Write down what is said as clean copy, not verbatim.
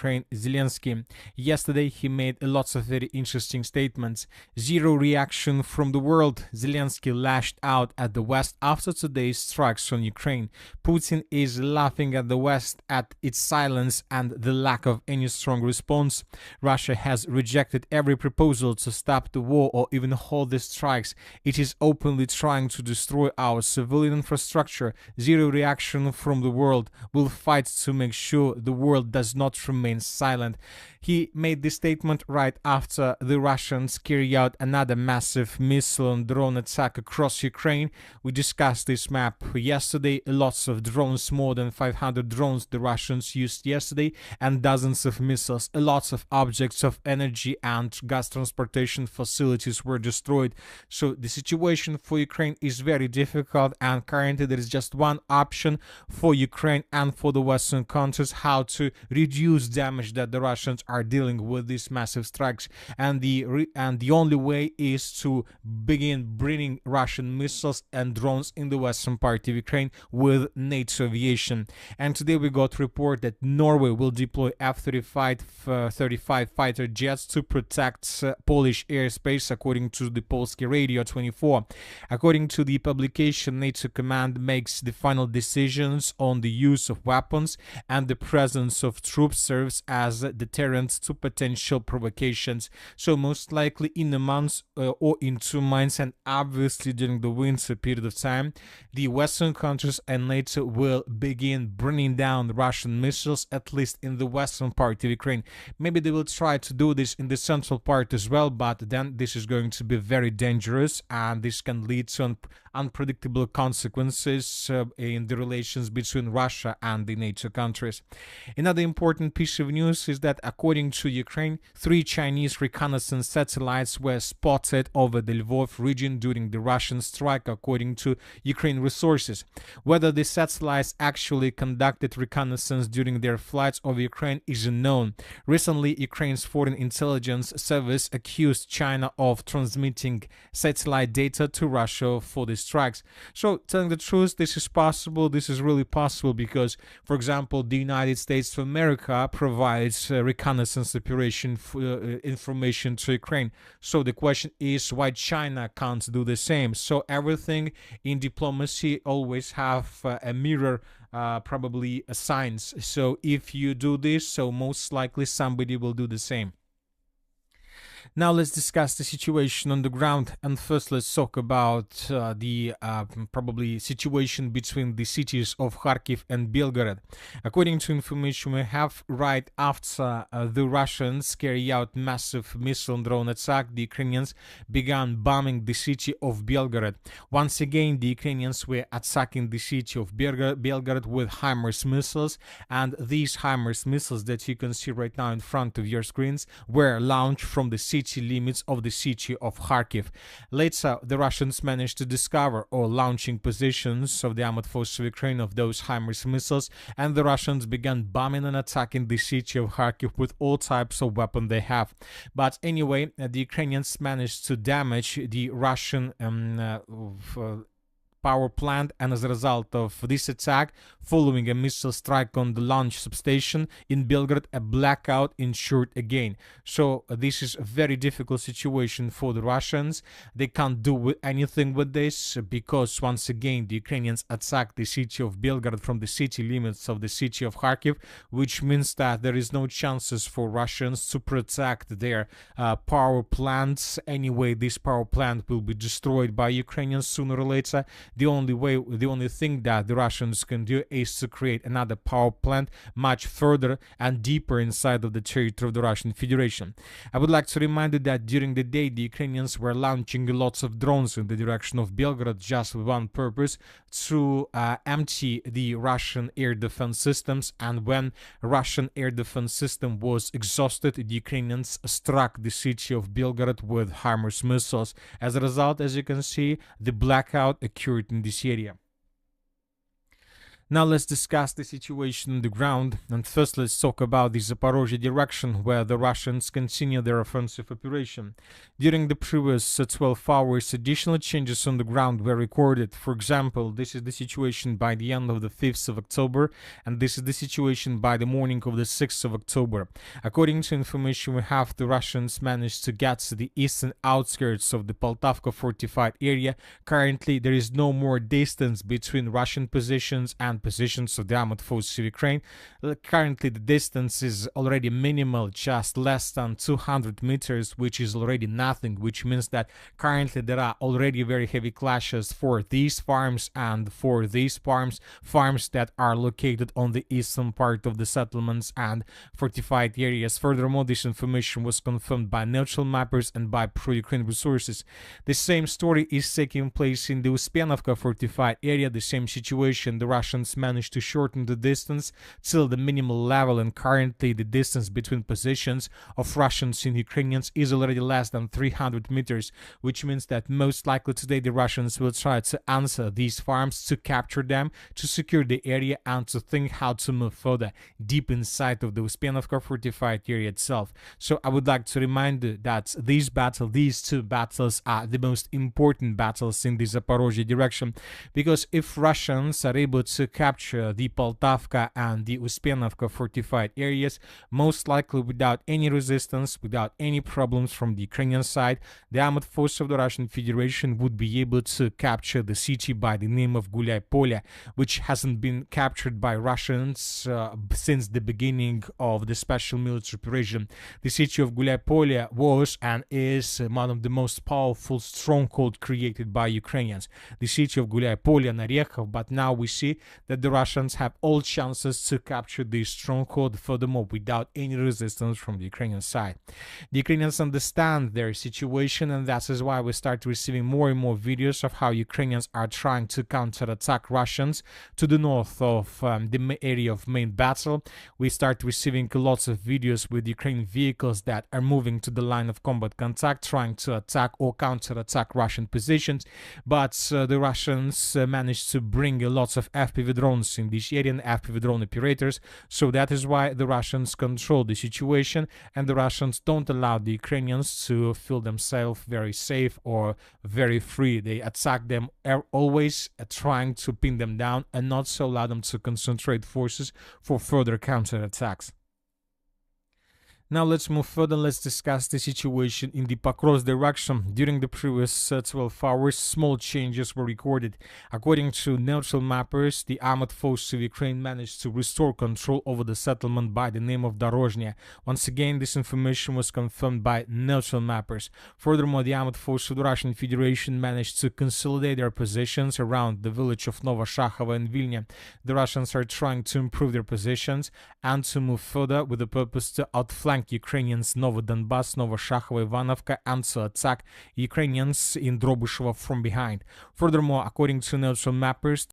Ukraine, Zelensky. Yesterday, he made lots of very interesting statements. Zero reaction from the world. Zelensky lashed out at the West after today's strikes on Ukraine. Putin is laughing at the West, at its silence and the lack of any strong response. Russia has rejected every proposal to stop the war or even halt the strikes. It is openly trying to destroy our civilian infrastructure. Zero reaction from the world. Will fight to make sure the world does not remain silent. He made this statement right after the Russians carry out another massive missile and drone attack across Ukraine. We discussed this map yesterday. Lots of drones, more than 500 drones the Russians used yesterday, and dozens of missiles. Lots of objects of energy and gas transportation facilities were destroyed. So the situation for Ukraine is very difficult, and currently there is just one option for Ukraine and for the Western countries: how to reduce damage that the Russians are dealing with these massive strikes, and the only way is to begin bringing Russian missiles and drones in the western part of Ukraine with NATO aviation. And today we got report that Norway will deploy F-35 fighter jets to protect Polish airspace, according to the Polskie Radio 24. According to the publication, NATO command makes the final decisions on the use of weapons, and the presence of troops serves as a deterrent to potential provocations. So most likely in a month or in 2 months, and obviously during the winter period of time, the Western countries and NATO will begin bringing down Russian missiles, at least in the western part of Ukraine. Maybe they will try to do this in the central part as well, but then this is going to be very dangerous, and this can lead to unpredictable consequences in the relations between Russia and the NATO countries. Another important piece of news is that, according to Ukraine, 3 Chinese reconnaissance satellites were spotted over the Lvov region during the Russian strike, according to Ukraine resources. Whether the satellites actually conducted reconnaissance during their flights over Ukraine is unknown. Recently, Ukraine's Foreign Intelligence Service accused China of transmitting satellite data to Russia for the strikes. So, telling the truth, this is possible. This is really possible because, for example, the United States of America provides reconnaissance operation information to Ukraine. So the question is why China can't do the same. So everything in diplomacy always have a mirror, probably a signs. So if you do this, so most likely somebody will do the same. Now let's discuss the situation on the ground, and first let's talk about the probably situation between the cities of Kharkiv and Belgorod. According to information we have, right after the Russians carry out massive missile and drone attack, the Ukrainians began bombing the city of Belgorod. Once again, the Ukrainians were attacking the city of Belgorod with HIMARS missiles, and these HIMARS missiles that you can see right now in front of your screens were launched from the city limits of the city of Kharkiv. Later, the Russians managed to discover or launching positions of the armored forces of Ukraine of those HIMARS missiles, and the Russians began bombing and attacking the city of Kharkiv with all types of weapons they have. But anyway, the Ukrainians managed to damage the Russian power plant, and as a result of this attack, following a missile strike on the launch substation in Belgorod, a blackout ensured again. So this is a very difficult situation for the Russians. They can't do anything with this because once again the Ukrainians attacked the city of Belgorod from the city limits of the city of Kharkiv, which means that there is no chances for Russians to protect their power plants. Anyway, this power plant will be destroyed by Ukrainians sooner or later. The only thing that the Russians can do is to create another power plant much further and deeper inside of the territory of the Russian Federation. I would like to remind you that during the day the Ukrainians were launching lots of drones in the direction of Belgorod just with one purpose: to empty the Russian air defense systems, and when Russian air defense system was exhausted, the Ukrainians struck the city of Belgorod with HIMARS missiles. As a result, as you can see, the blackout occurred in this area. Now let's discuss the situation on the ground, and first let's talk about the Zaporozhye direction where the Russians continue their offensive operation. During the previous 12 hours, additional changes on the ground were recorded. For example, this is the situation by the end of the 5th of October, and this is the situation by the morning of the 6th of October. According to information we have, the Russians managed to get to the eastern outskirts of the Poltavka fortified area. Currently, there is no more distance between Russian positions and positions of the armored forces of Ukraine. Currently, the distance is already minimal, just less than 200 meters, which is already nothing, which means that currently there are already very heavy clashes for these farms and for these farms that are located on the eastern part of the settlements and fortified areas. Furthermore, this information was confirmed by neutral mappers and by pro-Ukraine resources. The same story is taking place in the Uspenovka fortified area. The same situation, the Russians managed to shorten the distance till the minimal level, and currently the distance between positions of Russians and Ukrainians is already less than 300 meters, which means that most likely today the Russians will try to answer these farms, to capture them, to secure the area, and to think how to move further deep inside of the Uspenovka fortified area itself. So I would like to remind you that these two battles are the most important battles in the Zaporozhye direction, because if Russians are able to capture the Poltavka and the Uspenovka fortified areas, most likely without any resistance, without any problems from the Ukrainian side, the armored force of the Russian Federation would be able to capture the city by the name of Gulay Polya, which hasn't been captured by Russians since the beginning of the special military operation. The city of Gulay Polya was and is one of the most powerful strongholds created by Ukrainians. The city of Gulay Polya and Orekhov, but now we see that the Russians have all chances to capture this stronghold, furthermore without any resistance from the Ukrainian side. The Ukrainians understand their situation, and that is why we start receiving more and more videos of how Ukrainians are trying to counterattack Russians to the north of the area of main battle. We start receiving lots of videos with Ukrainian vehicles that are moving to the line of combat contact, trying to attack or counterattack Russian positions, but the Russians managed to bring lots of FPV drones in this area and FPV drone operators, so that is why the Russians control the situation, and the Russians don't allow the Ukrainians to feel themselves very safe or very free. They attack them always, trying to pin them down and not so allow them to concentrate forces for further counterattacks. Now let's move further. Let's discuss the situation in the Pakros direction. During the previous 12 hours, small changes were recorded. According to neutral mappers, the armored forces of Ukraine managed to restore control over the settlement by the name of Dorozhnya. Once again, this information was confirmed by neutral mappers. Furthermore, the armored forces of the Russian Federation managed to consolidate their positions around the village of Novoshakhova and Vilna. The Russians are trying to improve their positions and to move further with the purpose to outflank Ukrainians Novodonbass, Novoshakhova, Ivanovka, and to attack Ukrainians in Drobyshevo from behind. Furthermore, according to neutral mappers,